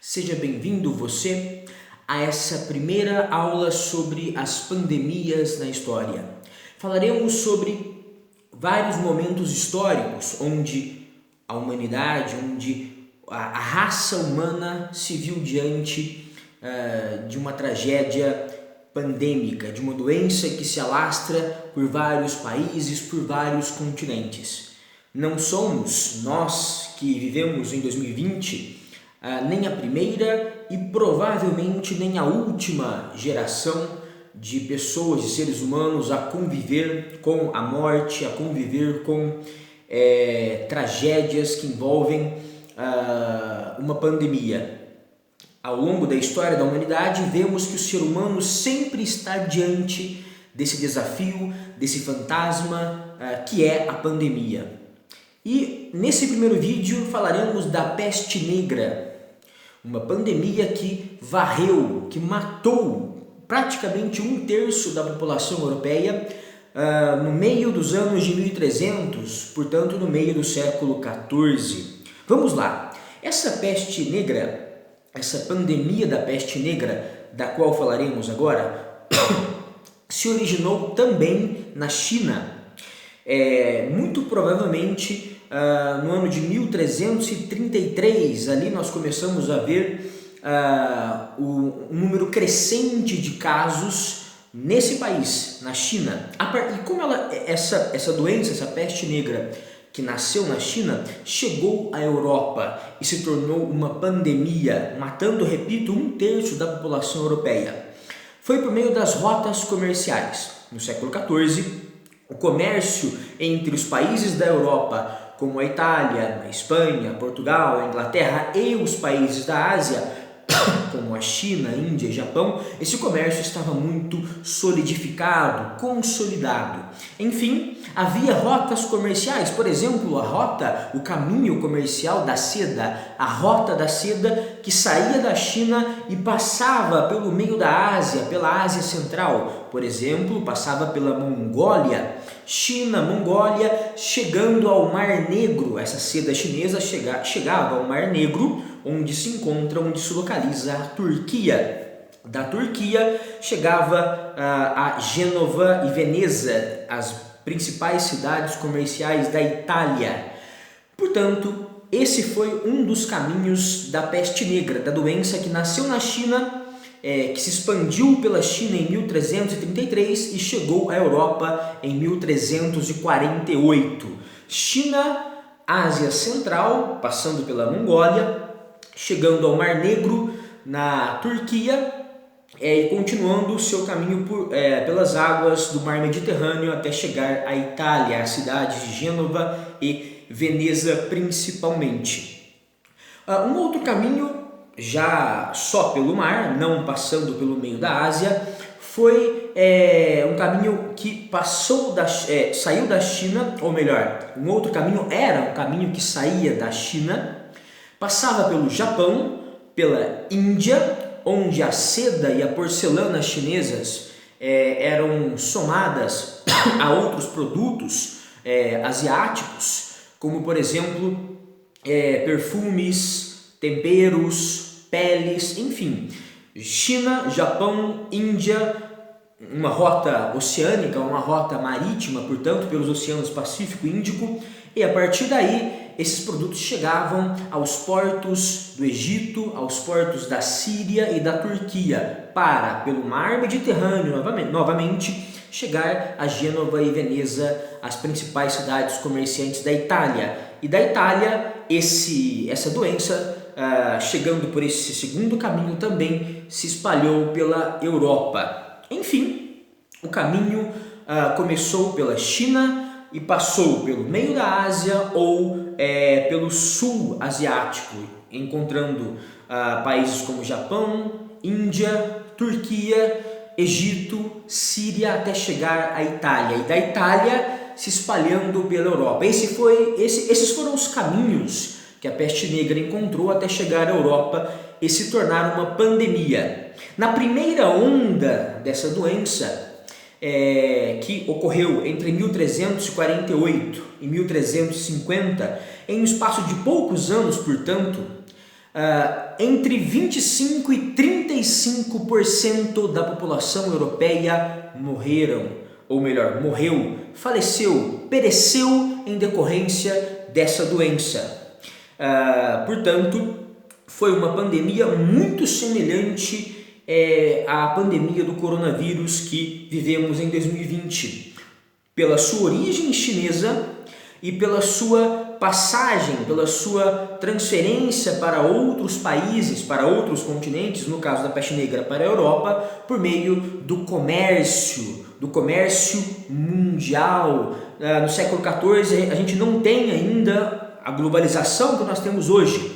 Seja bem-vindo você a essa primeira aula sobre as pandemias na história. Falaremos sobre vários momentos históricos onde a humanidade, onde a raça humana se viu diante de uma tragédia pandêmica, de uma doença que se alastra por vários países, por vários continentes. Não somos nós que vivemos em 2020 nem a primeira e provavelmente nem a última geração de pessoas, de seres humanos a conviver com a morte, a conviver com tragédias que envolvem uma pandemia. Ao longo da história da humanidade, vemos que o ser humano sempre está diante desse desafio, desse fantasma que é a pandemia. E nesse primeiro vídeo falaremos da peste negra, uma pandemia que varreu, que matou praticamente 1/3 da população europeia no meio dos anos de 1300, portanto no meio do século XIV. Vamos lá, essa peste negra, essa pandemia da peste negra, da qual falaremos agora, se originou também na China, muito provavelmente no ano de 1333, ali nós começamos a ver um número crescente de casos nesse país, na China. E como essa doença, essa peste negra que nasceu na China, chegou à Europa e se tornou uma pandemia, matando, repito, 1/3 da população europeia. Foi por meio das rotas comerciais. No século XIV, o comércio entre os países da Europa, como a Itália, a Espanha, Portugal, a Inglaterra e os países da Ásia, como a China, a Índia e Japão, esse comércio estava muito solidificado, consolidado. Enfim, havia rotas comerciais, por exemplo, o caminho comercial da seda, a rota da seda que saía da China e passava pelo meio da Ásia, pela Ásia Central, por exemplo, passava pela Mongólia, China, Mongólia, chegando ao Mar Negro. Essa seda chinesa chegava ao Mar Negro, onde se localiza a Turquia. Da Turquia chegava a Gênova e Veneza, as principais cidades comerciais da Itália. Portanto, esse foi um dos caminhos da peste negra, da doença que nasceu na China, que se expandiu pela China em 1333 e chegou à Europa em 1348. China, Ásia Central, passando pela Mongólia, chegando ao Mar Negro, na Turquia, e continuando o seu caminho pelas águas do Mar Mediterrâneo até chegar à Itália, as cidades de Gênova e Veneza principalmente. Um outro caminho, já só pelo mar, não passando pelo meio da Ásia, foi um caminho que saiu da China, ou melhor, um outro caminho era um caminho que saía da China, passava pelo Japão, pela Índia, onde a seda e a porcelana chinesas eram somadas a outros produtos asiáticos, como por exemplo perfumes, temperos, peles, enfim. China, Japão, Índia, uma rota oceânica, uma rota marítima, portanto, pelos oceanos Pacífico e Índico, e a partir daí esses produtos chegavam aos portos do Egito, aos portos da Síria e da Turquia, para, pelo mar Mediterrâneo novamente, chegar a Gênova e Veneza, as principais cidades comerciantes da Itália. E da Itália, essa doença, chegando por esse segundo caminho, também se espalhou pela Europa. Enfim, o caminho começou pela China e passou pelo meio da Ásia ou pelo sul asiático, encontrando países como Japão, Índia, Turquia, Egito, Síria, até chegar à Itália, e da Itália se espalhando pela Europa. Esses foram os caminhos que a peste negra encontrou até chegar à Europa e se tornar uma pandemia. Na primeira onda dessa doença, que ocorreu entre 1348 e 1350, em um espaço de poucos anos, portanto, entre 25% e 35% da população europeia morreram, ou melhor, morreu, faleceu, pereceu em decorrência dessa doença. Portanto, foi uma pandemia muito semelhante à pandemia do coronavírus que vivemos em 2020, pela sua origem chinesa e pela sua passagem, pela sua transferência para outros países, para outros continentes, no caso da peste negra para a Europa, por meio do comércio mundial. No século XIV a gente não tem ainda a globalização que nós temos hoje,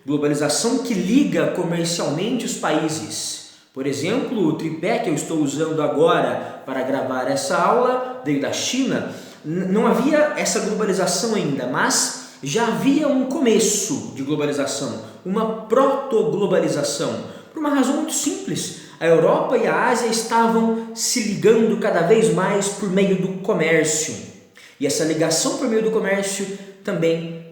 globalização que liga comercialmente os países. Por exemplo, o tripé que eu estou usando agora para gravar essa aula veio da China. Não havia essa globalização ainda, mas já havia um começo de globalização, uma proto-globalização, por uma razão muito simples. A Europa e a Ásia estavam se ligando cada vez mais por meio do comércio. E essa ligação por meio do comércio também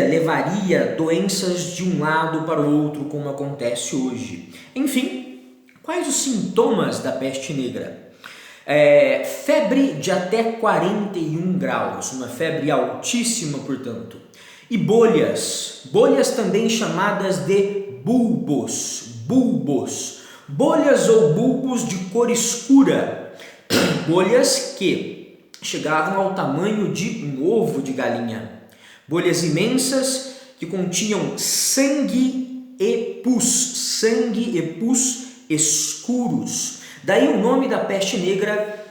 levaria doenças de um lado para o outro, como acontece hoje. Enfim, quais os sintomas da peste negra? Febre de até 41 graus, uma febre altíssima, portanto. E bolhas também chamadas de bulbos, bolhas ou bulbos de cor escura, bolhas que chegavam ao tamanho de um ovo de galinha, bolhas imensas que continham sangue e pus escuros. Daí o nome da peste negra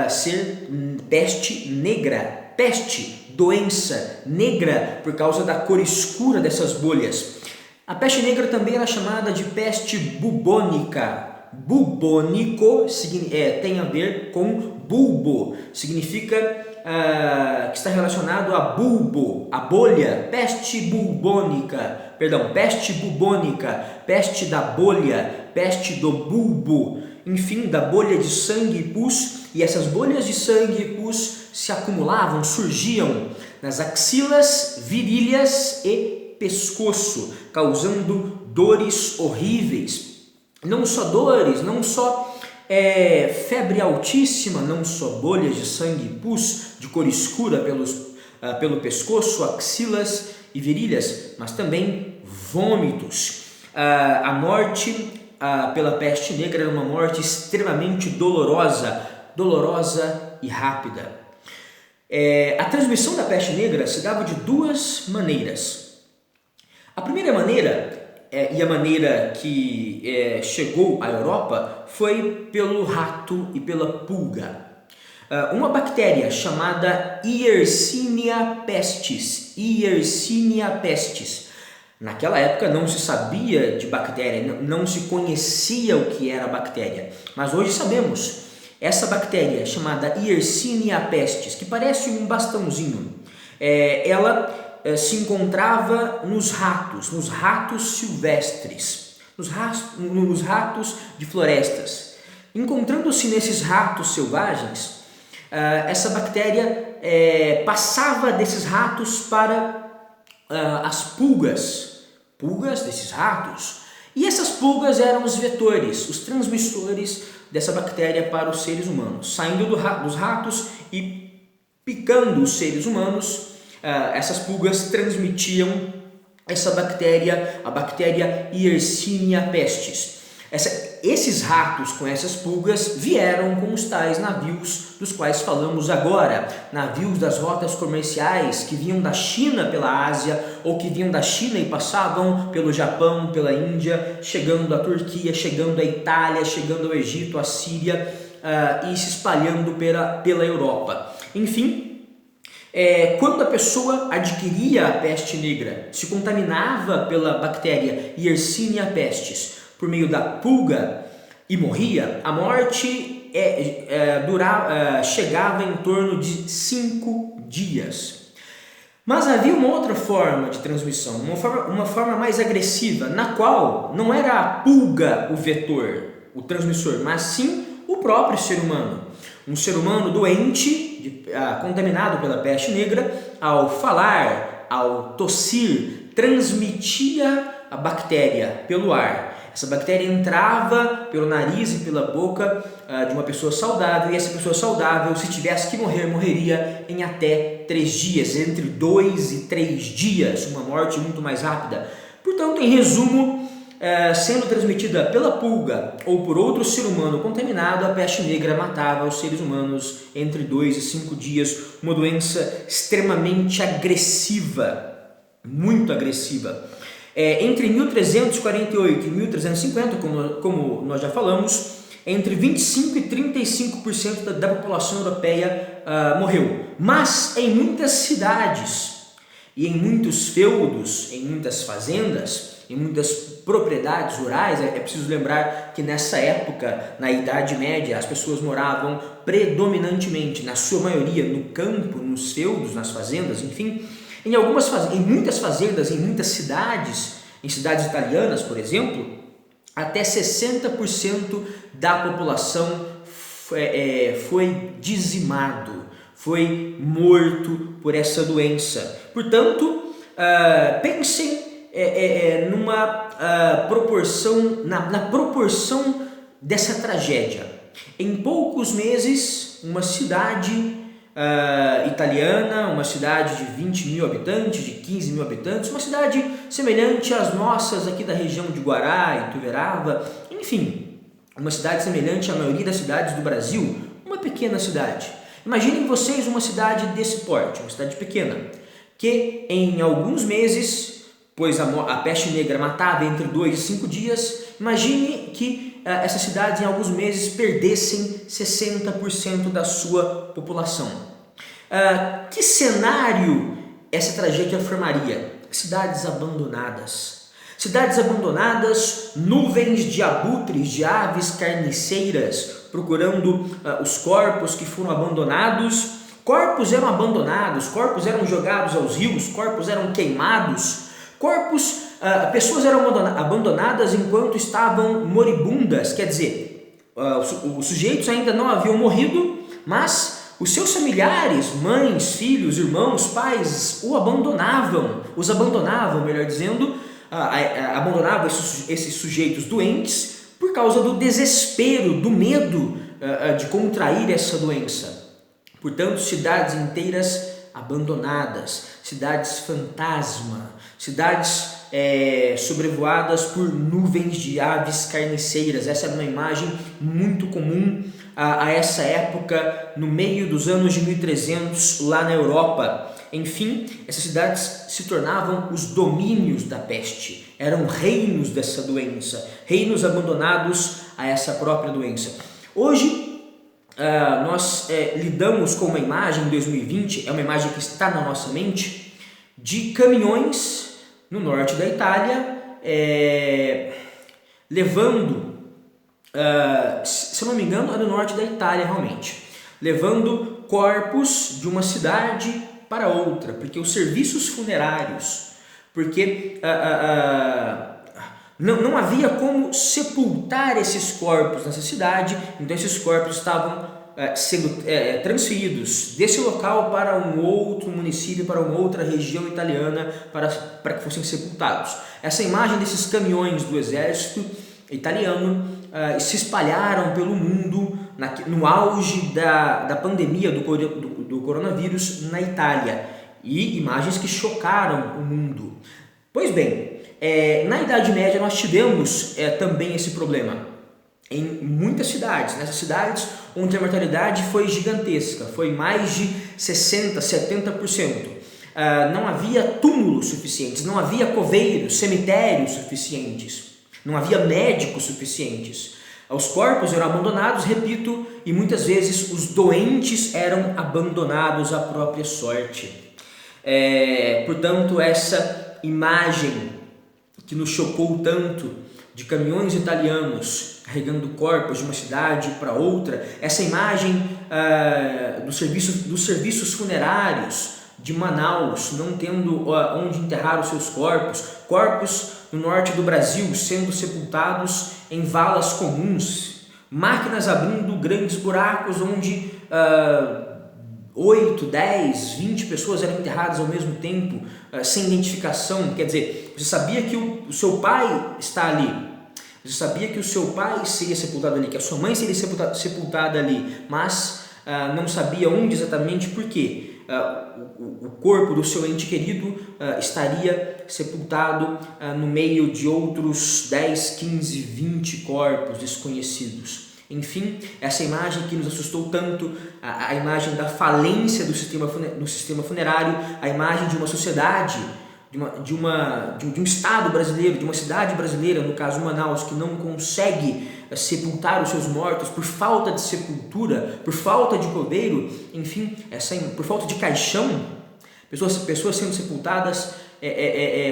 ser peste negra, peste, doença negra, por causa da cor escura dessas bolhas. A peste negra também era chamada de peste bubônica. Bubônico tem a ver com bulbo, significa que está relacionado a bulbo, a bolha, peste bubônica, peste da bolha, peste do bulbo, enfim, da bolha de sangue e pus. E essas bolhas de sangue e pus se acumulavam, surgiam nas axilas, virilhas e pescoço, causando dores horríveis. Não só dores, não só febre altíssima, não só bolhas de sangue e pus de cor escura pelo pescoço, axilas e virilhas, mas também vômitos. A morte pela peste negra era uma morte extremamente dolorosa e rápida. A transmissão da peste negra se dava de duas maneiras. A primeira maneira, e a maneira que chegou à Europa, foi pelo rato e pela pulga. Uma bactéria chamada Yersinia pestis. Naquela época não se sabia de bactéria, não se conhecia o que era bactéria, mas hoje sabemos. Essa bactéria chamada Yersinia pestis, que parece um bastãozinho, ela se encontrava nos ratos silvestres, nos ratos de florestas. Encontrando-se nesses ratos selvagens, essa bactéria passava desses ratos para as pulgas desses ratos. E essas pulgas eram os vetores, os transmissores dessa bactéria para os seres humanos, saindo dos ratos e picando os seres humanos. Essas pulgas transmitiam essa bactéria, a bactéria Yersinia pestis. Esses ratos com essas pulgas vieram com os tais navios dos quais falamos agora, navios das rotas comerciais que vinham da China pela Ásia ou que vinham da China e passavam pelo Japão, pela Índia, chegando à Turquia, chegando à Itália, chegando ao Egito, à Síria e se espalhando pela Europa. Enfim, quando a pessoa adquiria a peste negra, se contaminava pela bactéria Yersinia pestis por meio da pulga e morria, a morte chegava em torno de 5 dias. Mas havia uma outra forma de transmissão, uma forma mais agressiva, na qual não era a pulga o vetor, o transmissor, mas sim o próprio ser humano. Um ser humano doente, contaminado pela peste negra, ao falar, ao tossir, transmitia a bactéria pelo ar. Essa bactéria entrava pelo nariz e pela boca de uma pessoa saudável, e essa pessoa saudável, se tivesse que morrer, morreria em até 3 dias, entre 2 e 3 dias, uma morte muito mais rápida. Portanto, em resumo, sendo transmitida pela pulga ou por outro ser humano contaminado, a peste negra matava os seres humanos entre 2 e 5 dias, uma doença extremamente agressiva, muito agressiva. Entre 1348 e 1350, como nós já falamos, entre 25% e 35% da população europeia morreu. Mas em muitas cidades e em muitos feudos, em muitas fazendas, em muitas propriedades rurais, é preciso lembrar que nessa época, na Idade Média, as pessoas moravam predominantemente, na sua maioria, no campo, nos feudos, nas fazendas, enfim. Em muitas fazendas, em muitas cidades, em cidades italianas, por exemplo, até 60% da população foi dizimado, foi morto por essa doença. Portanto, pensem numa proporção, na proporção dessa tragédia. Em poucos meses, uma cidade italiana, uma cidade de 20 mil habitantes, de 15 mil habitantes, uma cidade semelhante às nossas aqui da região de Guará, Ituverava, enfim, uma cidade semelhante à maioria das cidades do Brasil, uma pequena cidade. Imaginem vocês uma cidade desse porte, uma cidade pequena, que em alguns meses, pois a peste negra matava entre 2 e 5 dias, imagine que essas cidades em alguns meses perdessem 60% da sua população. Que cenário essa tragédia formaria? Cidades abandonadas. Cidades abandonadas, nuvens de abutres, de aves carniceiras, procurando os corpos que foram abandonados. Corpos eram abandonados, corpos eram jogados aos rios, corpos eram queimados, pessoas eram abandonadas enquanto estavam moribundas, quer dizer, os sujeitos ainda não haviam morrido, mas os seus familiares, mães, filhos, irmãos, pais, os abandonavam, melhor dizendo, abandonavam esses sujeitos doentes por causa do desespero, do medo de contrair essa doença. Portanto, cidades inteiras abandonadas, cidades fantasma, cidades sobrevoadas por nuvens de aves carniceiras. Essa era uma imagem muito comum a essa época, no meio dos anos de 1300, lá na Europa. Enfim, essas cidades se tornavam os domínios da peste, eram reinos dessa doença, reinos abandonados a essa própria doença. Hoje, nós lidamos com uma imagem em 2020, é uma imagem que está na nossa mente, de caminhões no norte da Itália, levando, se eu não me engano, é no norte da Itália realmente, levando corpos de uma cidade para outra, porque os serviços funerários, não havia como sepultar esses corpos nessa cidade, então esses corpos estavam sendo transferidos desse local para um outro município, para uma outra região italiana, para que fossem sepultados. Essa imagem desses caminhões do exército italiano se espalharam pelo mundo no auge da pandemia do coronavírus na Itália, e imagens que chocaram o mundo. Pois bem, na Idade Média nós tivemos também esse problema em muitas cidades, nessas cidades onde a mortalidade foi gigantesca, foi mais de 60%, 70%. Não havia túmulos suficientes, não havia coveiros, cemitérios suficientes, não havia médicos suficientes. Os corpos eram abandonados, repito, e muitas vezes os doentes eram abandonados à própria sorte. Portanto, essa imagem que nos chocou tanto, de caminhões italianos carregando corpos de uma cidade para outra, essa imagem dos serviços funerários de Manaus não tendo onde enterrar os seus corpos no norte do Brasil sendo sepultados em valas comuns, máquinas abrindo grandes buracos onde 8, 10, 20 pessoas eram enterradas ao mesmo tempo, sem identificação. Quer dizer, você sabia que o seu pai está ali, você sabia que o seu pai seria sepultado ali, que a sua mãe seria sepultada ali, mas não sabia onde exatamente, por quê. O corpo do seu ente querido estaria sepultado no meio de outros 10, 15, 20 corpos desconhecidos. Enfim, essa imagem que nos assustou tanto, a imagem da falência do sistema funerário, a imagem de uma sociedade, de um estado brasileiro, de uma cidade brasileira, no caso Manaus, que não consegue sepultar os seus mortos por falta de sepultura, por falta de coveiro, enfim, por falta de caixão, pessoas sendo sepultadas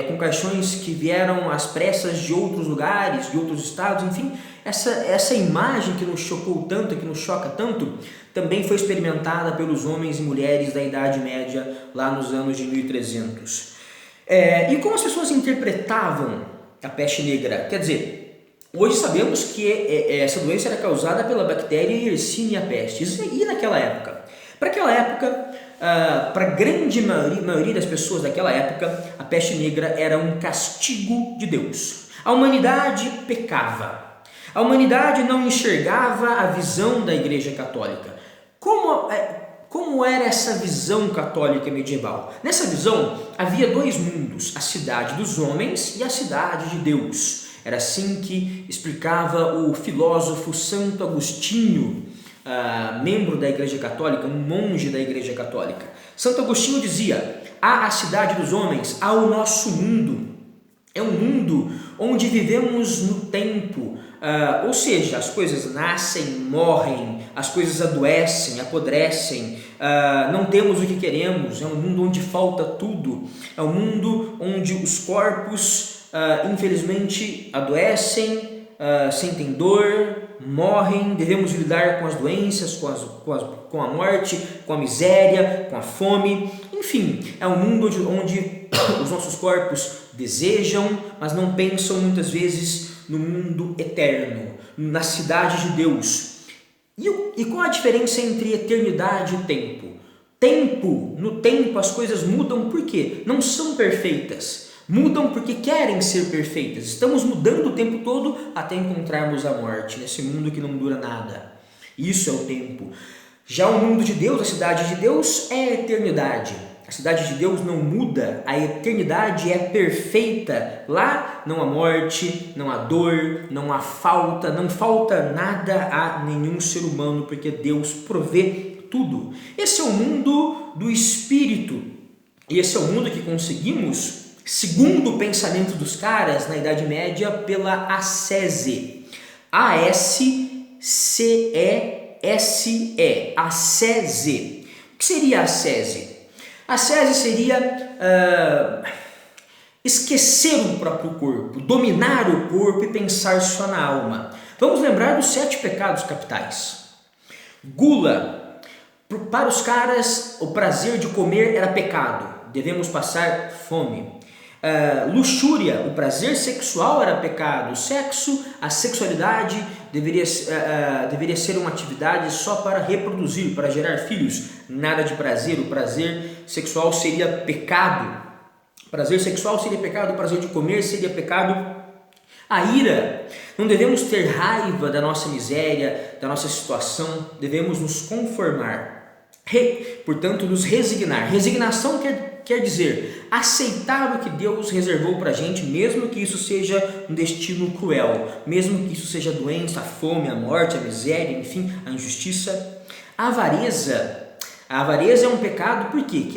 com caixões que vieram às pressas de outros lugares, de outros estados, enfim, essa imagem que nos chocou tanto, que nos choca tanto, também foi experimentada pelos homens e mulheres da Idade Média, lá nos anos de 1300. E como as pessoas interpretavam a peste negra? Quer dizer, hoje sabemos que essa doença era causada pela bactéria Yersinia pestis. E naquela época? Para aquela época, para a grande maioria das pessoas daquela época, a peste negra era um castigo de Deus. A humanidade pecava. A humanidade não enxergava a visão da Igreja Católica. Como era essa visão católica medieval? Nessa visão havia dois mundos, a cidade dos homens e a cidade de Deus. Era assim que explicava o filósofo Santo Agostinho, membro da Igreja Católica, um monge da Igreja Católica. Santo Agostinho dizia: há a cidade dos homens, há o nosso mundo. É um mundo onde vivemos no tempo, ou seja, as coisas nascem, morrem, as coisas adoecem, apodrecem, não temos o que queremos, é um mundo onde falta tudo, é um mundo onde os corpos infelizmente adoecem, sentem dor, morrem, devemos lidar com as doenças, com a morte, com a miséria, com a fome, enfim, é um mundo onde os nossos corpos desejam, mas não pensam muitas vezes no mundo eterno, na cidade de Deus. E qual a diferença entre eternidade e tempo? No tempo as coisas mudam por quê? Não são perfeitas. Mudam porque querem ser perfeitas. Estamos mudando o tempo todo até encontrarmos a morte, nesse mundo que não dura nada. Isso é o tempo. Já o mundo de Deus, a cidade de Deus, é a eternidade. A cidade de Deus não muda, a eternidade é perfeita. Lá não há morte, não há dor, não há falta, não falta nada a nenhum ser humano, porque Deus provê tudo. Esse é o mundo do Espírito. E esse é o mundo que conseguimos, segundo o pensamento dos caras na Idade Média, pela ascese. A-S-C-E-S-E, ascese. O que seria a ascese? A ascese seria esquecer o próprio corpo, dominar o corpo e pensar só na alma. Vamos lembrar dos 7 pecados capitais. Gula. Para os caras, o prazer de comer era pecado, devemos passar fome. Luxúria, o prazer sexual era pecado. Sexo, a sexualidade deveria ser uma atividade só para reproduzir, para gerar filhos. Nada de prazer, o prazer sexual seria pecado. Prazer sexual seria pecado, o prazer de comer seria pecado. A ira, não devemos ter raiva da nossa miséria, da nossa situação, devemos nos conformar. Portanto, nos resignar. Resignação quer dizer aceitar o que Deus reservou para a gente, mesmo que isso seja um destino cruel, mesmo que isso seja a doença, a fome, a morte, a miséria, enfim, a injustiça. A avareza é um pecado porque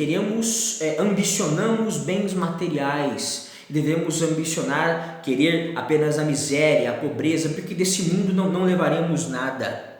ambicionamos bens materiais, devemos ambicionar, querer apenas a miséria, a pobreza, porque desse mundo não levaremos nada.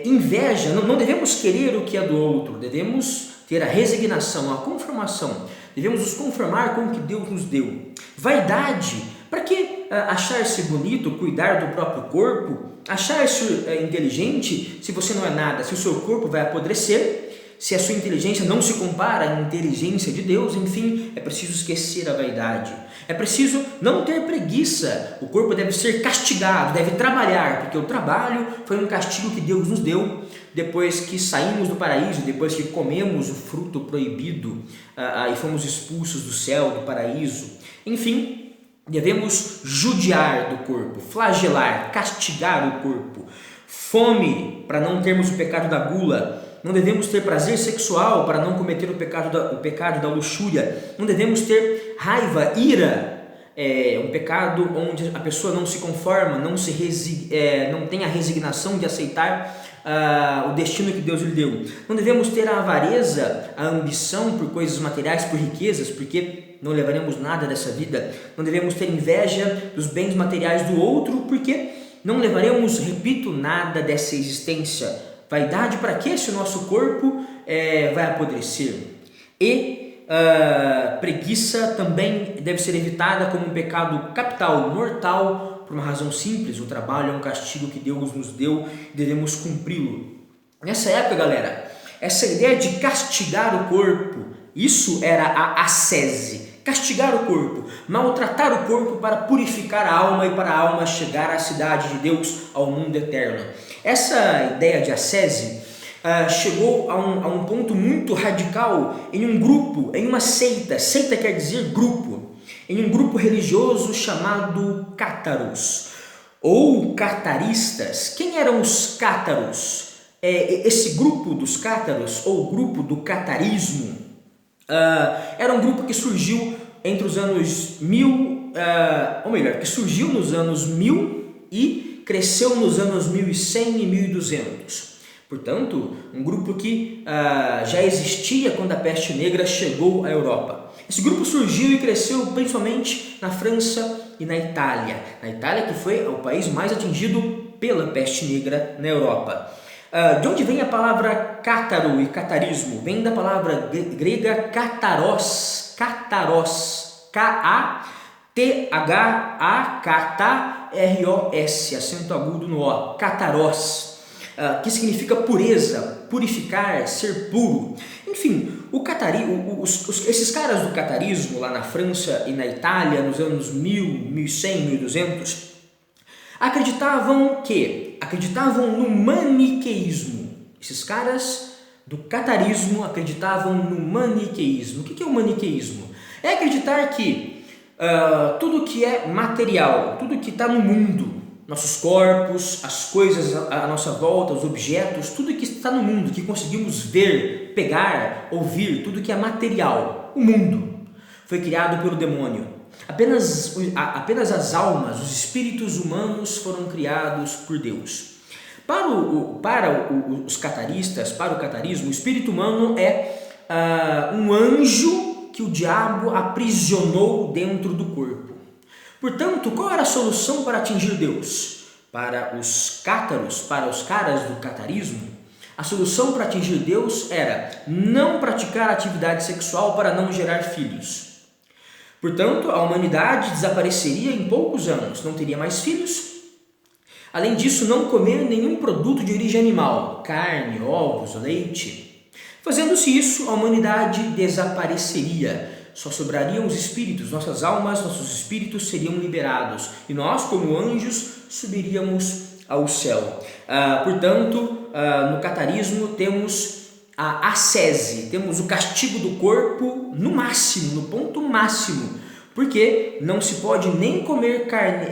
Inveja, não devemos querer o que é do outro, devemos ter a resignação, a conformação, devemos nos conformar com o que Deus nos deu. Vaidade, para que achar-se bonito, cuidar do próprio corpo, achar-se inteligente se você não é nada, se o seu corpo vai apodrecer, se a sua inteligência não se compara à inteligência de Deus, enfim, é preciso esquecer a vaidade. É preciso não ter preguiça, o corpo deve ser castigado, deve trabalhar, porque o trabalho foi um castigo que Deus nos deu depois que saímos do paraíso, depois que comemos o fruto proibido e fomos expulsos do céu, do paraíso. Enfim, devemos judiar do corpo, flagelar, castigar o corpo. Fome para não termos o pecado da gula. Não devemos ter prazer sexual para não cometer o pecado da luxúria. Não devemos ter raiva, ira. É um pecado onde a pessoa não se conforma, não tem a resignação de aceitar o destino que Deus lhe deu. Não devemos ter a avareza, a ambição por coisas materiais, por riquezas, porque não levaremos nada dessa vida. Não devemos ter inveja dos bens materiais do outro, porque não levaremos, repito, nada dessa existência. Vaidade para quê se o nosso corpo vai apodrecer? E preguiça também deve ser evitada como um pecado capital, mortal, por uma razão simples: o trabalho é um castigo que Deus nos deu e devemos cumpri-lo. Nessa época, galera, essa ideia de castigar o corpo, isso era a ascese. Castigar o corpo, maltratar o corpo para purificar a alma e para a alma chegar à cidade de Deus, ao mundo eterno. Essa ideia de ascese chegou a um ponto muito radical em um grupo, em uma seita. Seita quer dizer grupo. Em um grupo religioso chamado cátaros ou cataristas. Quem eram os cátaros? Esse grupo dos cátaros ou grupo do catarismo era um grupo que surgiu entre os anos 1000, que surgiu nos anos 1000 e cresceu nos anos 1100 e 1200. Portanto, um grupo que já existia quando a peste negra chegou à Europa. Esse grupo surgiu e cresceu principalmente na França e na Itália. Na Itália, que foi o país mais atingido pela peste negra na Europa. De onde vem a palavra cátaro e catarismo? Vem da palavra grega kataros, K-A-T-H-A-K-T-R-O-S, acento agudo no O, kataros, que significa pureza, purificar, ser puro. Enfim, esses caras do catarismo lá na França e na Itália, nos anos 1000, 1100, 1200, acreditavam no maniqueísmo. Esses caras do catarismo acreditavam no maniqueísmo. O que é o maniqueísmo? É acreditar que tudo que é material, tudo que está no mundo, nossos corpos, as coisas à nossa volta, os objetos, tudo que está no mundo, que conseguimos ver, pegar, ouvir, tudo que é material, o mundo, foi criado pelo demônio. Apenas as almas, os espíritos humanos foram criados por Deus. Para os cataristas, para o catarismo, o espírito humano é um anjo que o diabo aprisionou dentro do corpo. Portanto, qual era a solução para atingir Deus? Para os cátaros, para os caras do catarismo, a solução para atingir Deus era não praticar atividade sexual para não gerar filhos. Portanto, a humanidade desapareceria em poucos anos, não teria mais filhos. Além disso, não comer nenhum produto de origem animal, carne, ovos, leite. Fazendo-se isso, a humanidade desapareceria. Só sobrariam os espíritos, nossas almas, nossos espíritos seriam liberados. E nós, como anjos, subiríamos ao céu. Portanto, no catarismo temos a ascese, temos o castigo do corpo no máximo, no ponto máximo, porque não se pode nem comer carne,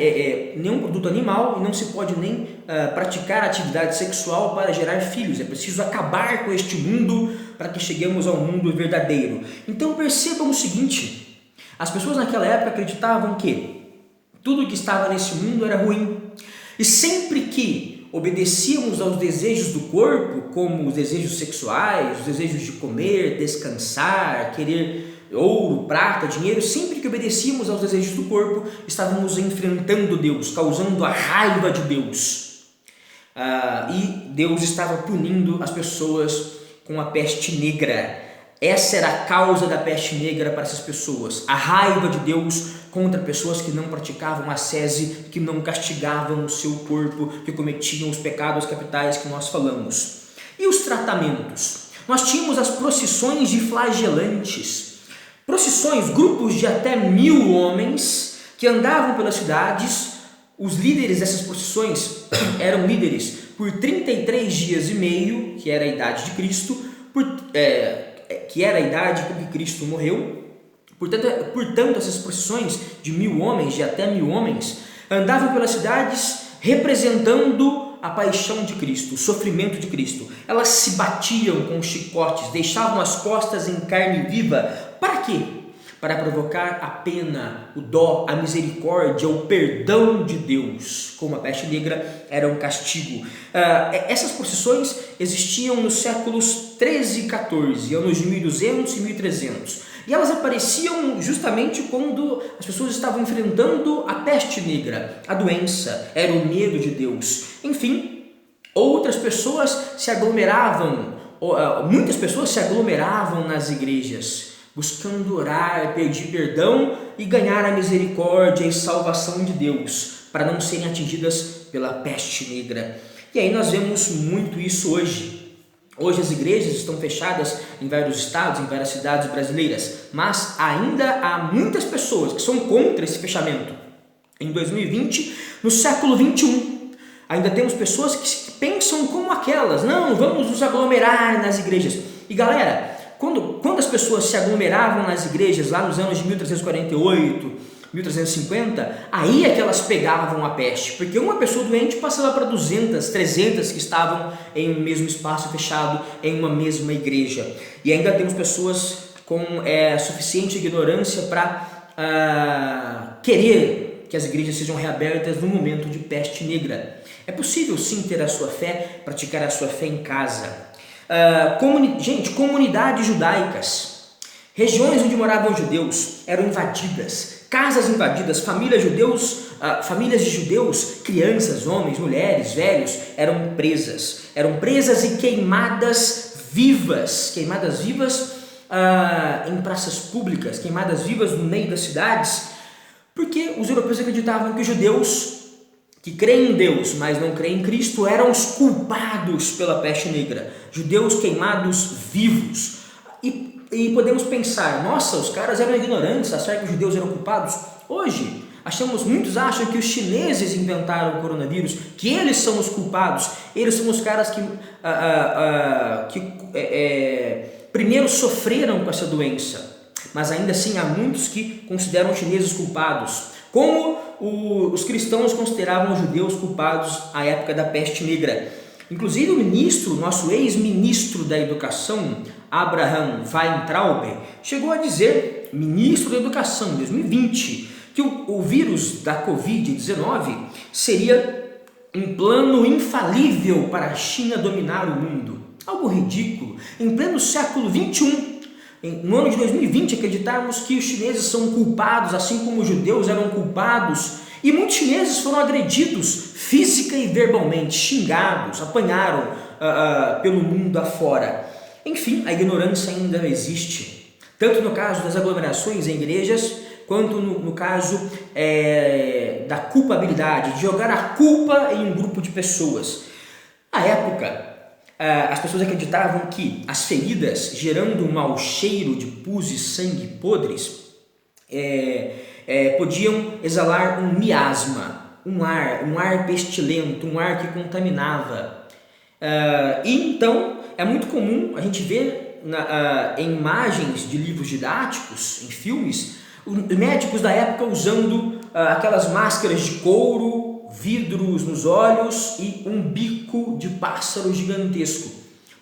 nenhum produto animal, e não se pode nem praticar atividade sexual para gerar filhos. É preciso acabar com este mundo para que cheguemos ao mundo verdadeiro. Então percebam o seguinte: as pessoas naquela época acreditavam que tudo que estava nesse mundo era ruim, e sempre que obedecíamos aos desejos do corpo, como os desejos sexuais, os desejos de comer, descansar, querer ouro, prata, dinheiro, sempre que obedecíamos aos desejos do corpo, estávamos enfrentando Deus, causando a raiva de Deus. E Deus estava punindo as pessoas com a peste negra. Essa era a causa da peste negra para essas pessoas, a raiva de Deus contra pessoas que não praticavam ascese, que não castigavam o seu corpo, que cometiam os pecados capitais que nós falamos. E os tratamentos? Nós tínhamos as procissões de flagelantes. Procissões, grupos de até 1000 homens que andavam pelas cidades Os líderes dessas procissões eram líderes por 33 dias e meio, que era a idade de Cristo, que era a idade com que Cristo morreu. Portanto, essas procissões de 1.000 homens, de até 1.000 homens, andavam pelas cidades representando a paixão de Cristo, o sofrimento de Cristo. Elas se batiam com chicotes, deixavam as costas em carne viva. Para quê? Para provocar a pena, o dó, a misericórdia, o perdão de Deus. Como a peste negra era um castigo. Essas procissões existiam nos séculos 13 e 14, anos de 1200 e 1300. E elas apareciam justamente quando as pessoas estavam enfrentando a peste negra, a doença, era o medo de Deus. Enfim, outras pessoas se aglomeravam, muitas pessoas se aglomeravam nas igrejas, buscando orar, pedir perdão e ganhar a misericórdia e salvação de Deus, para não serem atingidas pela peste negra. E aí nós vemos muito isso hoje. Hoje as igrejas estão fechadas em vários estados, em várias cidades brasileiras, mas ainda há muitas pessoas que são contra esse fechamento. Em 2020, no século 21, ainda temos pessoas que pensam como aquelas: não, vamos nos aglomerar nas igrejas. E galera, quando as pessoas se aglomeravam nas igrejas lá nos anos de 1348, 1350, aí é que elas pegavam a peste, porque uma pessoa doente passava para 200, 300 que estavam em um mesmo espaço fechado, em uma mesma igreja. E ainda temos pessoas com suficiente ignorância para querer que as igrejas sejam reabertas no momento de peste negra. É possível sim ter a sua fé, praticar a sua fé em casa. Comunidades judaicas, regiões onde moravam judeus eram invadidas, casas invadidas, famílias de judeus, crianças, homens, mulheres, velhos, eram presas e queimadas vivas em praças públicas, queimadas vivas no meio das cidades, porque os europeus acreditavam que os judeus que creem em Deus, mas não creem em Cristo, eram os culpados pela peste negra, judeus queimados vivos. E podemos pensar: nossa, os caras eram ignorantes, achar que os judeus eram culpados. Hoje, muitos acham que os chineses inventaram o coronavírus, que eles são os culpados, eles são os caras que primeiro sofreram com essa doença. Mas ainda assim há muitos que consideram os chineses culpados, como os cristãos consideravam os judeus culpados à época da peste negra. Inclusive o nosso ex-ministro da Educação, Abraham Weintraub, chegou a dizer, ministro da Educação em 2020, que o vírus da Covid-19 seria um plano infalível para a China dominar o mundo. Algo ridículo. Em pleno século XXI, no ano de 2020, acreditarmos que os chineses são culpados, assim como os judeus eram culpados, e muitos chineses foram agredidos física e verbalmente, xingados, apanharam pelo mundo afora. Enfim, a ignorância ainda existe, tanto no caso das aglomerações em igrejas, quanto no caso da culpabilidade, de jogar a culpa em um grupo de pessoas. À época, as pessoas acreditavam que as feridas, gerando um mau cheiro de pus e sangue podres, podiam exalar um miasma, um ar pestilento, um ar que contaminava. E então é muito comum a gente ver em imagens de livros didáticos, em filmes, os médicos da época usando aquelas máscaras de couro, vidros nos olhos e um bico de pássaro gigantesco.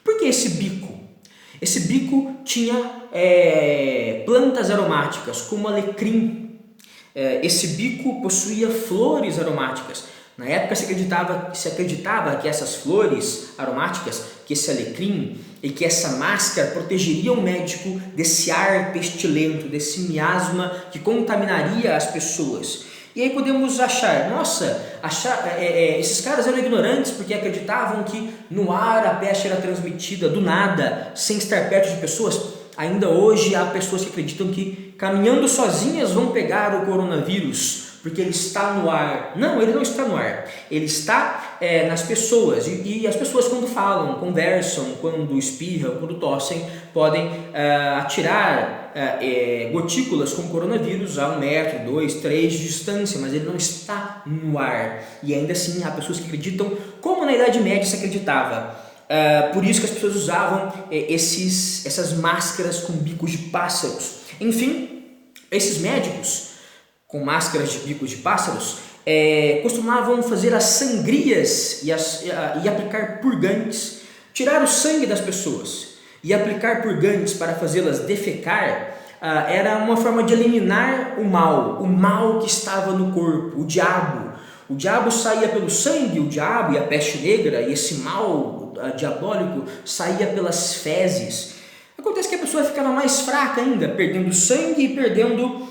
Por que esse bico? Esse bico tinha plantas aromáticas, como alecrim. Esse bico possuía flores aromáticas. Na época se acreditava que essas flores aromáticas, que esse alecrim e que essa máscara protegeriam o médico desse ar pestilento, desse miasma que contaminaria as pessoas. E aí podemos achar, esses caras eram ignorantes porque acreditavam que no ar a peste era transmitida do nada, sem estar perto de pessoas. Ainda hoje há pessoas que acreditam que caminhando sozinhas vão pegar o coronavírus, porque ele está no ar. Não, ele não está no ar, ele está nas pessoas. E as pessoas, quando falam, conversam, quando espirram, quando tossem, podem atirar gotículas com coronavírus a 1 metro, 2, 3 de distância, mas ele não está no ar. E ainda assim há pessoas que acreditam, como na Idade Média se acreditava. Por isso que as pessoas usavam essas máscaras com bicos de pássaros. Enfim, esses médicos com máscaras de bicos de pássaros costumavam fazer as sangrias e aplicar purgantes, tirar o sangue das pessoas e aplicar purgantes para fazê-las defecar. Era uma forma de eliminar o mal que estava no corpo, o diabo. O diabo saía pelo sangue, o diabo e a peste negra, e esse mal diabólico saía pelas fezes. Acontece que a pessoa ficava mais fraca ainda, perdendo sangue e perdendo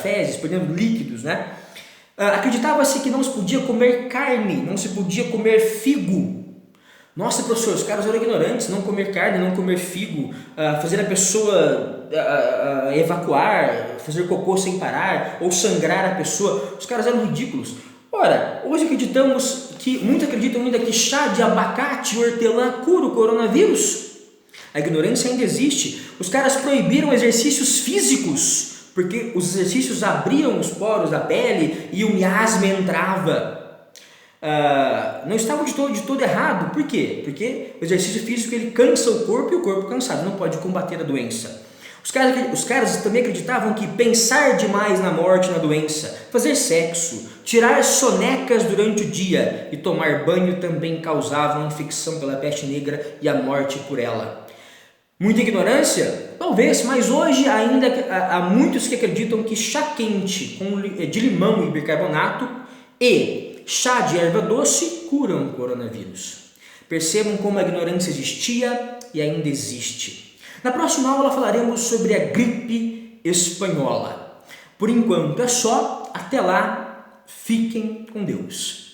fezes, perdendo líquidos, né? Acreditava-se que não se podia comer carne, não se podia comer figo. Nossa, professor, os caras eram ignorantes, não comer carne, não comer figo, fazer a pessoa evacuar, fazer cocô sem parar, ou sangrar a pessoa. Os caras eram ridículos. Ora, hoje muitos acreditam ainda que chá de abacate e hortelã cura o coronavírus. A ignorância ainda existe. Os caras proibiram exercícios físicos, porque os exercícios abriam os poros da pele e o miasma entrava. Não estava de todo errado. Por quê? Porque o exercício físico ele cansa o corpo e o corpo cansado não pode combater a doença. Os caras também acreditavam que pensar demais na morte e na doença, fazer sexo, tirar sonecas durante o dia e tomar banho também causavam infecção pela peste negra e a morte por ela. Muita ignorância? Talvez, mas hoje ainda há muitos que acreditam que chá quente de limão e bicarbonato e chá de erva doce curam o coronavírus. Percebam como a ignorância existia e ainda existe. Na próxima aula falaremos sobre a gripe espanhola. Por enquanto é só. Até lá, fiquem com Deus.